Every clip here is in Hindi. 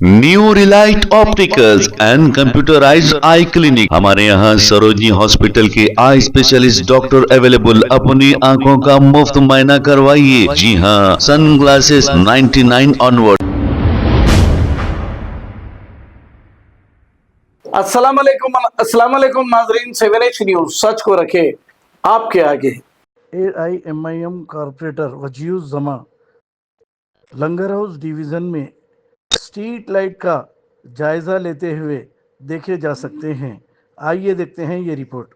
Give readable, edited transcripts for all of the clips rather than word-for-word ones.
New Relight opticals and computerised I clinic. हमारे यहाँ सरोजनी हॉस्पिटल के आई स्पेशलिस्ट डॉक्टर अवेलेबल। अपनी आंखों का मुफ्त मुआयना करवाइए। जी हाँ, सन ग्लासेस 99 ऑनवर्ड। अस्सलाम वालेकुम नाजरीन, 7H न्यूज सच को रखे आपके आगे। AIMIM कारपोरेटर वजीउर जमा लंगर हाउस डिवीजन में स्ट्रीट लाइट का जायजा लेते हुए देखे जा सकते हैं। आइए देखते हैं ये रिपोर्ट।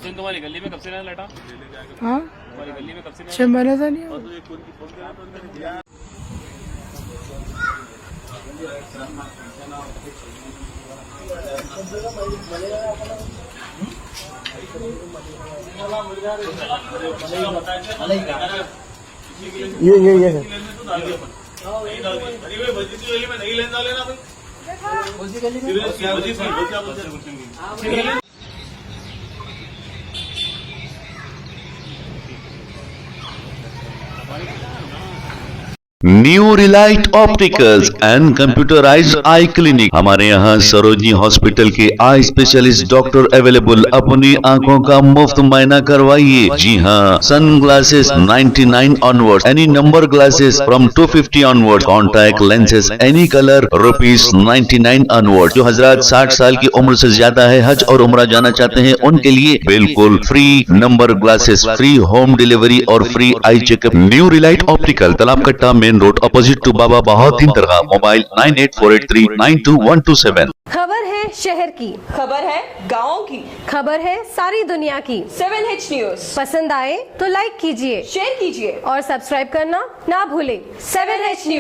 तुम्हारी गली में कब से नहीं लटा? हाँ, तुम्हारी गली में कब से नहीं? 6 महीने से नहीं हुआ। ये है new Relight opticals and computerised I clinic. हमारे यहाँ सरोजनी हॉस्पिटल के आई स्पेशलिस्ट डॉक्टर अवेलेबल। अपनी आंखों का मुफ्त मुआयना करवाइए। जी हाँ, sun glasses 99 onward, any number glasses from 250 onward, contact lenses any colour ₹99 onward. जो हजरात 60 साल की उम्र से ज्यादा है, हज और उम्रा जाना चाहते हैं, उनके लिए बिल्कुल free number glasses, free home delivery और free eye checkup. New relight optical, Talab Katta, main road, opposite to Baba Bahauddin दरगाह। मोबाइल 9848392127। खबर है शहर की, खबर है गाँव की, खबर है सारी दुनिया की। 7H न्यूज पसंद आए तो लाइक कीजिए, शेयर कीजिए और सब्सक्राइब करना ना भूलें। 7H news.